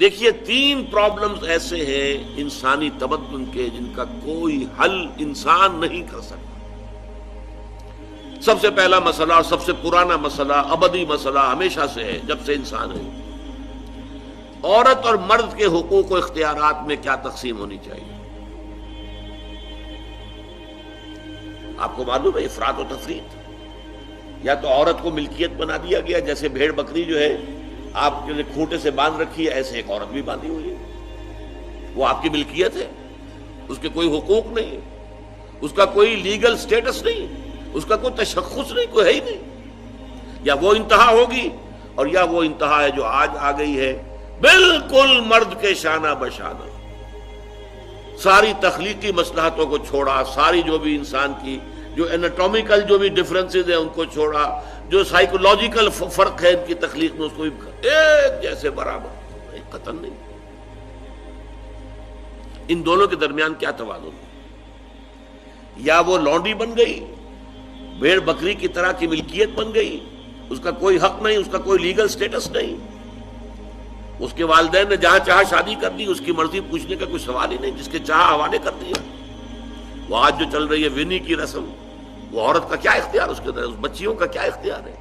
دیکھیے 3 پرابلمز ایسے ہیں انسانی تمدن کے جن کا کوئی حل انسان نہیں کر سکتا۔ سب سے پہلا مسئلہ اور سب سے پرانا مسئلہ، ابدی مسئلہ ہمیشہ سے ہے جب سے انسان ہے، عورت اور مرد کے حقوق و اختیارات میں کیا تقسیم ہونی چاہیے۔ آپ کو معلوم ہے افراط و تفریط، یا تو عورت کو ملکیت بنا دیا گیا، جیسے بھیڑ بکری جو ہے آپ کے کھوٹے سے باندھ رکھی ہے، ایسے ایک عورت بھی باندھی ہوئی ہے، وہ آپ کی ملکیت ہے، اس کے کوئی حقوق نہیں، اس کا کوئی لیگل سٹیٹس نہیں، اس کا کوئی تشخص نہیں، کوئی ہے ہی نہیں۔ یا وہ انتہا ہوگی اور یا وہ انتہا ہے جو آج آ گئی ہے، بالکل مرد کے شانہ بشانہ، ساری تخلیقی مصلحتوں کو چھوڑا، ساری جو بھی انسان کی جو انیٹومیکل جو بھی ڈفرنسز ہیں ان کو چھوڑا، جو سائیکولوجیکل فرق ہے ان کی تخلیق میں اس کو بھی ایک جیسے برابر، ایک قطن نہیں۔ ان دونوں کے درمیان کیا توازن ہے؟ یا وہ لونڈی بن گئی، بھیڑ بکری کی طرح کی ملکیت بن گئی، اس کا کوئی حق نہیں، اس کا کوئی لیگل سٹیٹس نہیں، اس کے والدین نے جہاں چاہا شادی کر دی، اس کی مرضی پوچھنے کا کوئی سوال ہی نہیں، جس کے چاہا حوالے کر دیا۔ وہ آج جو چل رہی ہے ونی کی رسم، وہ عورت کا کیا اختیار اس کے اندر ہے، اس بچیوں کا کیا اختیار ہے؟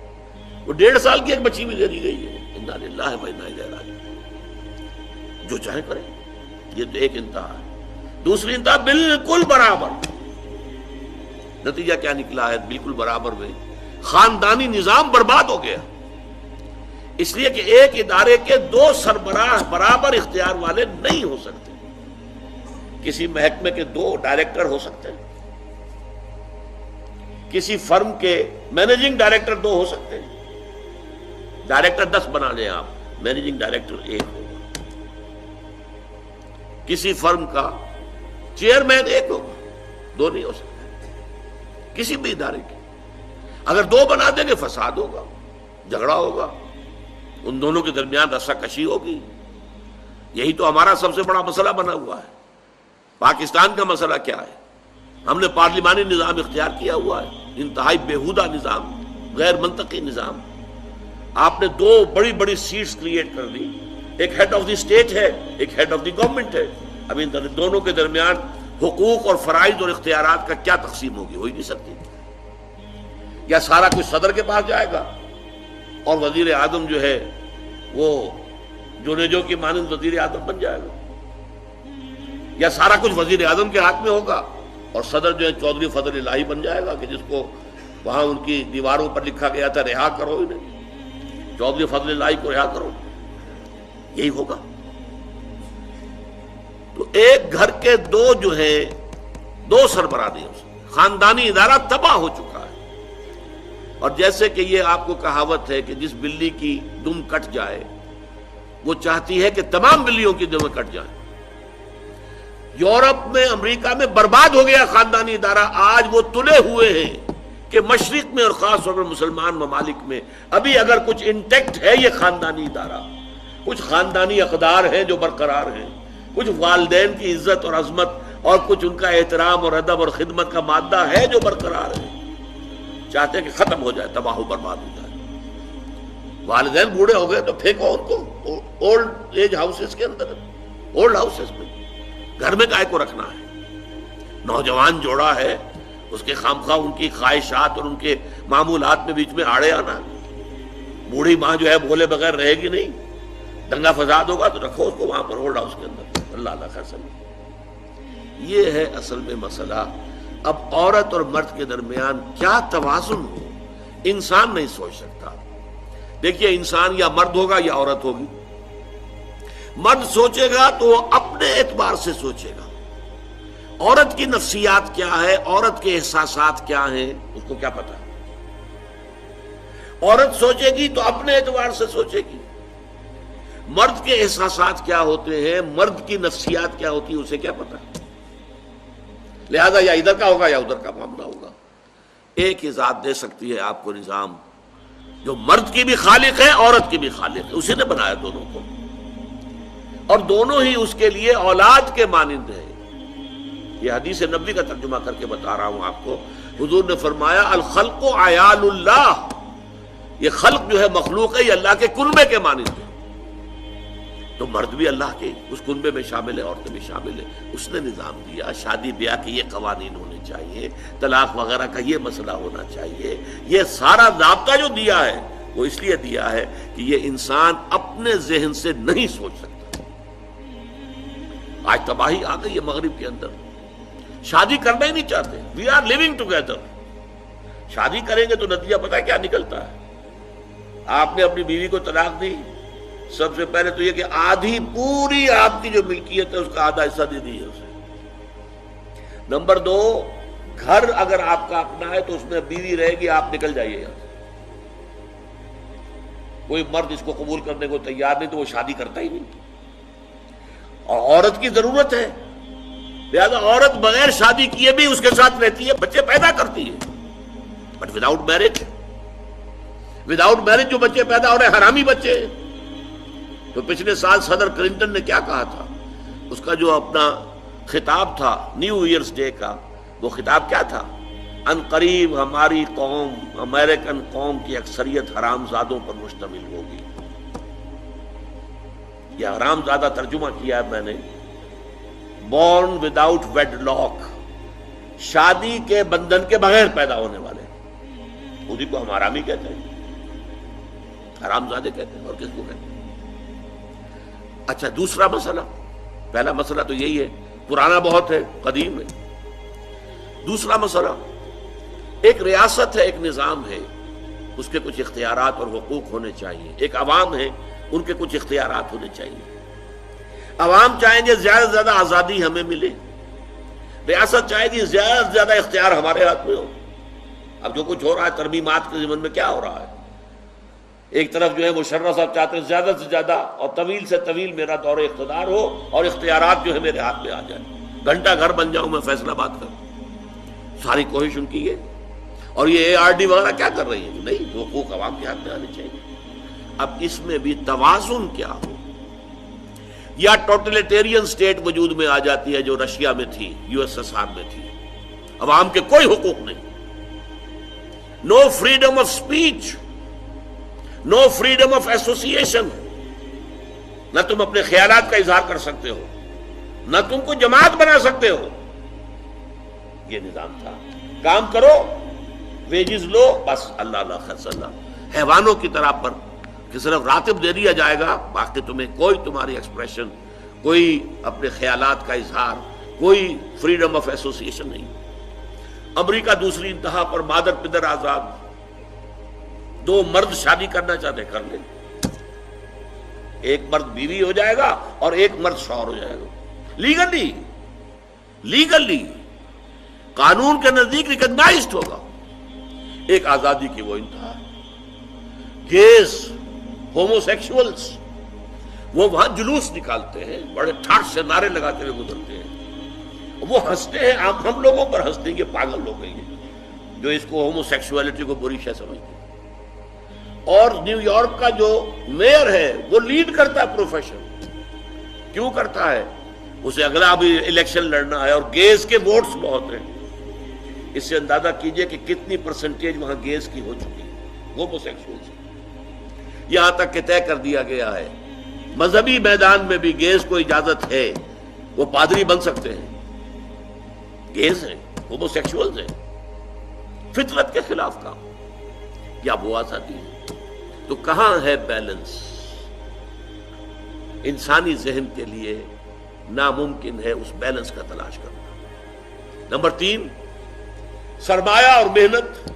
وہ 1.5 سال کی ایک بچی بھی دے دی گئی ہے، انا للہ و انا الیہ راجعون، جو چاہے کرے۔ یہ تو ایک انتہا ہے۔ دوسری انتہا بالکل برابر، نتیجہ کیا نکلا ہے؟ بالکل برابر میں خاندانی نظام برباد ہو گیا، اس لیے کہ ایک ادارے کے 2 سربراہ برابر اختیار والے نہیں ہو سکتے۔ کسی محکمے کے 2 ڈائریکٹر ہو سکتے ہیں، کسی فرم کے مینیجنگ ڈائریکٹر 2 ہو سکتے ہیں، ڈائریکٹر 10 بنا لیں آپ، مینیجنگ ڈائریکٹر 1 ہوگا، کسی فرم کا چیئرمین 1 ہوگا، 2 نہیں ہو سکتے کسی بھی ادارے کے۔ اگر 2 بنا دیں گے فساد ہوگا، جھگڑا ہوگا، ان دونوں کے درمیان رسا کشی ہوگی۔ یہی تو ہمارا سب سے بڑا مسئلہ بنا ہوا ہے۔ پاکستان کا مسئلہ کیا ہے؟ ہم نے پارلیمانی نظام اختیار کیا ہوا ہے، انتہائی بیہودہ نظام، غیر منطقی نظام۔ آپ نے 2 بڑی بڑی سیٹس کریٹ کر دی، ایک ہیڈ آف دی اسٹیٹ ہے، ایک ہیڈ آف دی گورنمنٹ ہے۔ اب ان دونوں کے درمیان حقوق اور فرائض اور اختیارات کا کیا تقسیم ہوگی؟ ہو ہی نہیں سکتی۔ یا سارا کچھ صدر کے پاس جائے گا اور وزیر اعظم جو ہے وہ جونیجو کی مانند وزیر اعظم بن جائے گا، یا سارا کچھ وزیر اعظم کے ہاتھ میں ہوگا اور صدر جو ہے چودھری فضل الہی بن جائے گا، کہ جس کو وہاں ان کی دیواروں پر لکھا گیا تھا رہا کرو انہیں، چودھری فضل الہی کو رہا کرو، یہی ہوگا۔ تو ایک گھر کے 2 جو ہیں 2 سربراہ نہیں ہو سکتے، خاندانی ادارہ تباہ ہو چکا ہے۔ اور جیسے کہ یہ آپ کو کہاوت ہے کہ جس بلی کی دم کٹ جائے وہ چاہتی ہے کہ تمام بلیوں کی دمیں کٹ جائیں۔ یورپ میں، امریکہ میں برباد ہو گیا خاندانی ادارہ، آج وہ تلے ہوئے ہیں کہ مشرق میں اور خاص طور پر مسلمان ممالک میں ابھی اگر کچھ انٹیکٹ ہے یہ خاندانی ادارہ، کچھ خاندانی اقدار ہیں جو برقرار ہیں، کچھ والدین کی عزت اور عظمت اور کچھ ان کا احترام اور ادب اور خدمت کا مادہ ہے جو برقرار ہے۔ چاہتے ہیں کہ ختم ہو جائے، تباہ و برباد ہو جائے۔ والدین بوڑھے ہو گئے تو پھینکو ان کو اولڈ ایج ہاؤسز کے اندر، اولڈ ہاؤسز میں، گھر میں کائے کو رکھنا ہے؟ نوجوان جوڑا ہے، اس کے خامخواہ ان کی خواہشات اور ان کے معمولات میں بیچ میں آڑے آنا۔ بوڑھی ماں جو ہے بولے بغیر رہے گی نہیں، دنگا فساد ہوگا تو رکھو اس کو وہاں پر اولڈ ہاؤس کے اندر، اللہ اللہ خیر سمجھ۔ یہ ہے اصل میں مسئلہ۔ اب عورت اور مرد کے درمیان کیا توازن ہو، انسان نہیں سوچ سکتا۔ دیکھیے انسان یا مرد ہوگا یا عورت ہوگی۔ مرد سوچے گا تو وہ اپنے اعتبار سے سوچے گا، عورت کی نفسیات کیا ہے، عورت کے احساسات کیا ہیں، اس کو کیا پتا ہے۔ عورت سوچے گی تو اپنے اعتبار سے سوچے گی، مرد کے احساسات کیا ہوتے ہیں، مرد کی نفسیات کیا ہوتی ہے، اسے کیا پتا ہے۔ لہذا یا ادھر کا ہوگا یا ادھر کا معاملہ ہوگا۔ ایک ہی ذات دے سکتی ہے آپ کو نظام، جو مرد کی بھی خالق ہے عورت کی بھی خالق ہے، اسی نے بنایا دونوں کو، اور دونوں ہی اس کے لیے اولاد کے مانند ہیں۔ یہ حدیث نبوی کا ترجمہ کر کے بتا رہا ہوں آپ کو۔ حضور نے فرمایا الخلق عیال اللہ، یہ خلق جو ہے مخلوق ہے، یہ اللہ کے کلبے کے مانند ہے۔ تو مرد بھی اللہ کے اس کنبے میں شامل ہے، عورتیں بھی شامل ہیں. اس نے نظام دیا، شادی بیاہ کے یہ قوانین ہونے چاہیے، طلاق وغیرہ کا یہ مسئلہ ہونا چاہیے. یہ سارا ضابطہ جو دیا ہے وہ اس لیے دیا ہے کہ یہ انسان اپنے ذہن سے نہیں سوچ سکتا. آج تباہی آ گئی ہے مغرب کے اندر، شادی کرنا ہی نہیں چاہتے. We are living together. شادی کریں گے تو نتیجہ پتہ کیا نکلتا ہے؟ آپ نے اپنی بیوی کو طلاق دی، سب سے پہلے تو یہ کہ آدھی پوری آپ کی جو ملکیت ہے اس کا آدھا حصہ دے دیے اسے. نمبر 2، گھر اگر آپ کا اپنا ہے تو اس میں بیوی رہے گی، آپ نکل جائیے یہاں سے. کوئی مرد اس کو قبول کرنے کو تیار نہیں تو وہ شادی کرتا ہی نہیں. اور عورت کی ضرورت ہے، لہذا عورت بغیر شادی کیے بھی اس کے ساتھ رہتی ہے، بچے پیدا کرتی ہے. بٹ وداؤٹ میرج جو بچے پیدا ہو رہے ہیں حرامی بچے. تو پچھلے سال صدر کلنٹن نے کیا کہا تھا؟ اس کا جو اپنا خطاب تھا نیو ایئرز ڈے کا، وہ خطاب کیا تھا؟ ان قریب ہماری قوم، امریکن قوم کی اکثریت حرام زادوں پر مشتمل ہوگی. یہ حرام زادہ ترجمہ کیا ہے میں نے، بورن وداؤٹ ویڈ لاک، شادی کے بندھن کے بغیر پیدا ہونے والے. اسی کو ہم حرامی کہتے ہیں، حرام زادے کہتے ہیں، اور کس کو کہتے ہیں؟ اچھا، دوسرا مسئلہ، پہلا مسئلہ تو یہی ہے، پرانا بہت ہے، قدیم ہے. دوسرا مسئلہ، ایک ریاست ہے، ایک نظام ہے، اس کے کچھ اختیارات اور حقوق ہونے چاہیے. ایک عوام ہے، ان کے کچھ اختیارات ہونے چاہیے. عوام چاہیں گے زیادہ سے زیادہ آزادی ہمیں ملے، ریاست چاہے گی زیادہ سے زیادہ اختیار ہمارے ہاتھ میں ہو. اب جو کچھ ہو رہا ہے ترمیمات کے ضمن میں، کیا ہو رہا ہے؟ ایک طرف جو ہے مشرف صاحب چاہتے ہیں زیادہ سے زیادہ اور طویل سے طویل میرا دور اقتدار ہو اور اختیارات جو ہے میرے ہاتھ میں آ جائیں، گھنٹہ گھر بن جاؤں میں فیصلہ بات کروں. ساری کوشش ان کی ہے. اور یہ ARD وغیرہ کیا کر رہی ہے؟ نہیں، حقوق عوام کے ہاتھ میں آنے چاہیے. اب اس میں بھی توازن کیا ہو؟ یا ٹوٹلیٹیرین سٹیٹ وجود میں آ جاتی ہے جو رشیا میں تھی، USSR میں تھی، عوام کے کوئی حقوق نہیں، no freedom of speech, no freedom of association. نہ تم اپنے خیالات کا اظہار کر سکتے ہو، نہ تم کو جماعت بنا سکتے ہو. یہ نظام تھا. کام کرو، ویجز لو، بس اللہ اللہ خرص اللہ. حیوانوں کی طرح پر کہ صرف راتب دے دیا جائے گا، باقی تمہیں کوئی تمہاری ایکسپریشن، کوئی اپنے خیالات کا اظہار، کوئی فریڈم آف ایسوسیشن نہیں. امریکہ دوسری انتہا پر، مادر پدر آزاد. 2 مرد شادی کرنا چاہتے کر لیں، ایک مرد بیوی ہو جائے گا اور ایک مرد شوہر ہو جائے گا. لیگلی قانون کے نزدیک ریکگنائزڈ ہوگا. ایک آزادی کی وہ انتہا. گیز، ہومو سیکشولز، وہ وہاں جلوس نکالتے ہیں، بڑے ٹھاٹ سے نعرے لگاتے ہوئے گزرتے ہیں. وہ ہنستے ہیں، ہم لوگوں پر ہنستے ہیں، یہ پاگل لوگ ہیں جو اس کو ہومو سیکشولیٹی کو بری شے سمجھتے ہیں. اور نیو یارک کا جو میئر ہے وہ لیڈ کرتا ہے پروفیشن. کیوں کرتا ہے؟ اسے اگلا بھی الیکشن لڑنا ہے اور گیز کے ووٹس بہت ہیں. اس سے اندازہ کیجئے کہ کتنی پرسنٹیج وہاں گیز کی ہو چکی ہے، ہومو سیکشولز. یہاں تک کہ طے کر دیا گیا ہے مذہبی میدان میں بھی گیز کو اجازت ہے، وہ پادری بن سکتے ہیں. گیز ہیں، ہومو سیکشولز ہیں. فطرت کے خلاف کام. کیا وہ آزادی ہے؟ تو کہاں ہے بیلنس؟ انسانی ذہن کے لیے ناممکن ہے اس بیلنس کا تلاش کرنا. نمبر 3، سرمایہ اور محنت.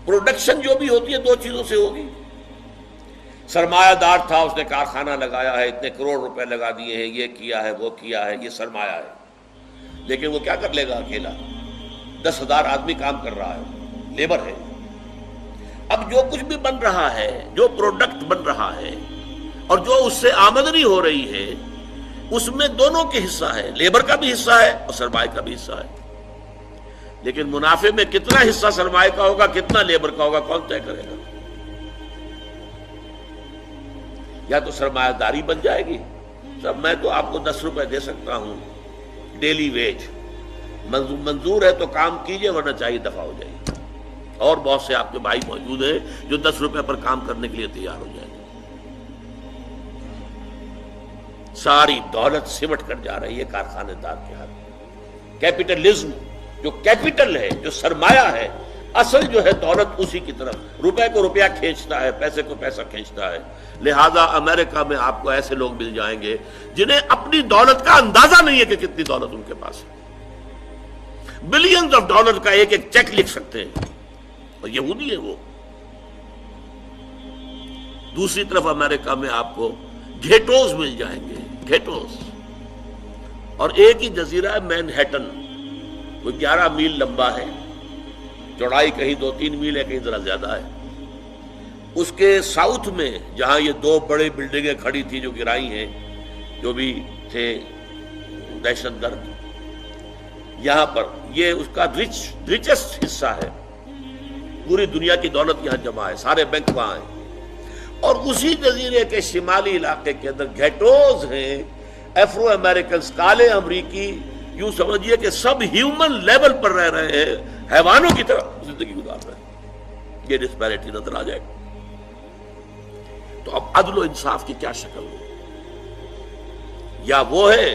پروڈکشن جو بھی ہوتی ہے 2 چیزوں سے ہوگی. سرمایہ دار تھا، اس نے کارخانہ لگایا ہے، اتنے کروڑ روپے لگا دیے ہیں، یہ کیا ہے، وہ کیا ہے، یہ سرمایہ ہے. لیکن وہ کیا کر لے گا اکیلا؟ 10,000 آدمی کام کر رہا ہے، لیبر ہے. اب جو کچھ بھی بن رہا ہے، جو پروڈکٹ بن رہا ہے اور جو اس سے آمدنی ہو رہی ہے، اس میں دونوں کے حصہ ہے، لیبر کا بھی حصہ ہے اور سرمایہ کا بھی حصہ ہے. لیکن منافع میں کتنا حصہ سرمایہ کا ہوگا، کتنا لیبر کا ہوگا، کون طے کرے گا؟ یا تو سرمایہ داری بن جائے گی، سب میں تو آپ کو 10 روپے دے سکتا ہوں ڈیلی ویج، منظور ہے تو کام کیجئے ورنہ چاہیے دفع ہو جائے. اور بہت سے آپ کے بھائی موجود ہیں جو 10 روپے پر کام کرنے کے لیے تیار ہو جائیں گے. ساری دولت سمٹ کر جا رہی ہے کارخانے دار کے ہاتھ میں۔ کیپٹلزم جو کیپٹل ہے، جو سرمایہ ہے، اصل جو ہے دولت اسی کی طرف، روپے کو روپیہ کھینچتا ہے، پیسے کو پیسہ کھینچتا ہے۔ لہذا امریکہ میں آپ کو ایسے لوگ مل جائیں گے جنہیں اپنی دولت کا اندازہ نہیں ہے کہ کتنی دولت ان کے پاس ہے، بلینز آف ڈالر کا ایک ایک چیک لکھ سکتے ہیں، اور یہودی ہے وہ۔ دوسری طرف امریکہ میں آپ کو گھیٹوز مل جائیں گے، گھیٹوز، اور ایک ہی جزیرہ ہے مینہٹن، وہ 11 میل لمبا ہے، چوڑائی کہیں 2-3 میل ہے، کہیں ذرا زیادہ ہے۔ اس کے ساؤتھ میں جہاں یہ 2 بڑے بلڈنگیں کھڑی تھی جو گرائی ہیں، جو بھی تھے دہشت گرد، یہاں پر یہ اس کا ریچسٹ حصہ ہے، پوری دنیا کی دولت یہاں جمع ہے، سارے بینک وہاں ہیں۔ اور اسی جزیرے کے شمالی علاقے کے اندر گھیٹوز ہیں، افرو امریکنز، کالے امریکی، یوں سمجھیے کہ سب ہیومن لیول پر رہ رہے ہیں، حیوانوں کی طرح زندگی گزار رہے ہیں۔ یہ ڈسپیرٹی نظر آ جائے۔ تو اب عدل و انصاف کی کیا شکل ہو؟ یا وہ ہے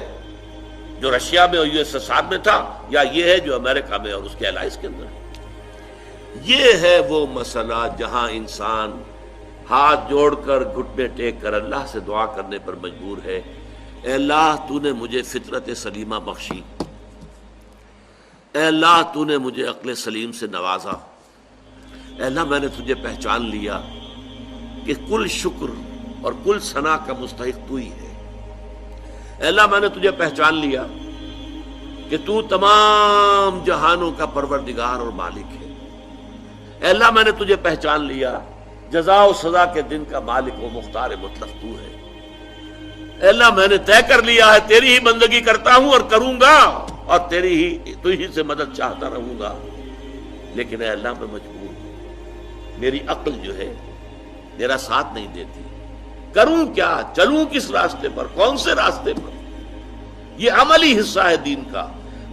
جو رشیا میں اور USSR میں تھا، یا یہ ہے جو امریکہ میں اور اس کے الائز کے اندر ہے۔ یہ ہے وہ مسئلہ جہاں انسان ہاتھ جوڑ کر، گھٹنے ٹیک کر اللہ سے دعا کرنے پر مجبور ہے، اے اللہ تو نے مجھے فطرت سلیمہ بخشی، اے اللہ تو نے مجھے عقل سلیم سے نوازا، اے اللہ میں نے تجھے پہچان لیا کہ کل شکر اور کل ثنا کا مستحق تو ہی ہے، اے اللہ میں نے تجھے پہچان لیا کہ تو تمام جہانوں کا پروردگار اور مالک ہے، اے اللہ میں نے تجھے پہچان لیا جزا و سزا کے دن کا مالک و مختار مطلق تو ہے، اے اللہ میں نے طے کر لیا ہے تیری ہی بندگی کرتا ہوں اور کروں گا، اور تیری ہی تو ہی سے مدد چاہتا رہوں گا، لیکن اے اللہ میں مجبور ہوں، میری عقل جو ہے میرا ساتھ نہیں دیتی، کروں کیا، چلوں کس راستے پر، کون سے راستے پر؟ یہ عملی حصہ ہے دین کا،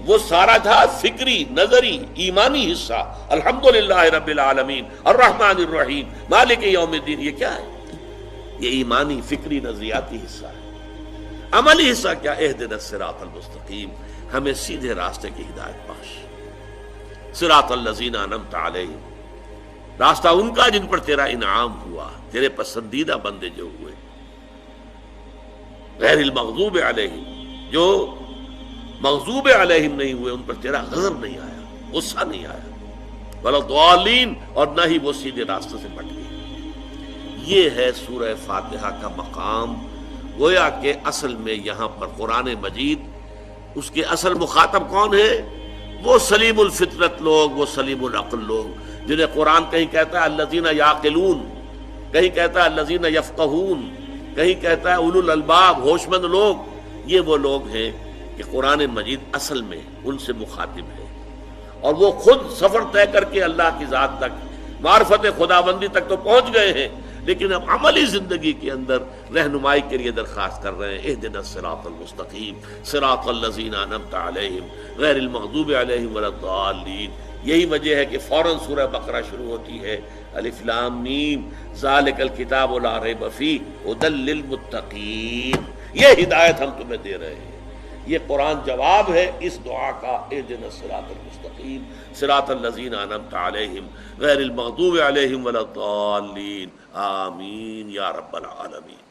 وہ سارا تھا فکری، نظری، ایمانی حصہ، الحمدللہ رب العالمین الرحمن الرحیم مالک یوم الدین، یہ کیا ہے؟ یہ ایمانی، فکری، نظریاتی حصہ ہے۔ عملی حصہ کیا؟ اہدنا الصراط المستقیم، ہمیں سیدھے راستے کی ہدایت بخش، صراط الذین انعمت علیہم، راستہ ان کا جن پر تیرا انعام ہوا، تیرے پسندیدہ بندے جو ہوئے، غیر المغضوب علیہم، جو مغضوب علیہم نہیں ہوئے، ان پر تیرا غضب نہیں آیا، غصہ نہیں آیا، ولا الضالین، اور نہ ہی وہ سیدھے راستے سے بٹ گئے۔ یہ ہے سورہ فاتحہ کا مقام۔ گویا کہ اصل میں یہاں پر قرآن مجید، اس کے اصل مخاطب کون ہے؟ وہ سلیم الفطرت لوگ، وہ سلیم العقل لوگ، جنہیں قرآن کہیں کہتا ہے الذین یعقلون، کہیں کہتا ہے الذین یفقہون، کہیں کہتا ہے اولو الالباب، ہوش مند لوگ۔ یہ وہ لوگ ہیں کہ قرآن مجید اصل میں ان سے مخاطب ہے، اور وہ خود سفر طے کر کے اللہ کی ذات تک، معرفت خداوندی تک تو پہنچ گئے ہیں، لیکن اب عملی زندگی کے اندر رہنمائی کے لیے درخواست کر رہے ہیں، اہدنا الصراط المستقیم صراط الذین انعمت علیہم غیر المغضوب علیہم ولا الضالین۔ یہی وجہ ہے کہ فوراً سورہ بقرہ شروع ہوتی ہے، الف لام میم ذالک الکتاب لا ریب فیہ ھدی للمتقین، یہ ہدایت ہم تمہیں دے رہے ہیں۔ یہ قرآن جواب ہے اس دعا کا، اہدنا الصراط المستقیم صراط الذین انعمت علیہم غیر المغضوب علیہم ولا الضالین، آمین یا رب العالمین۔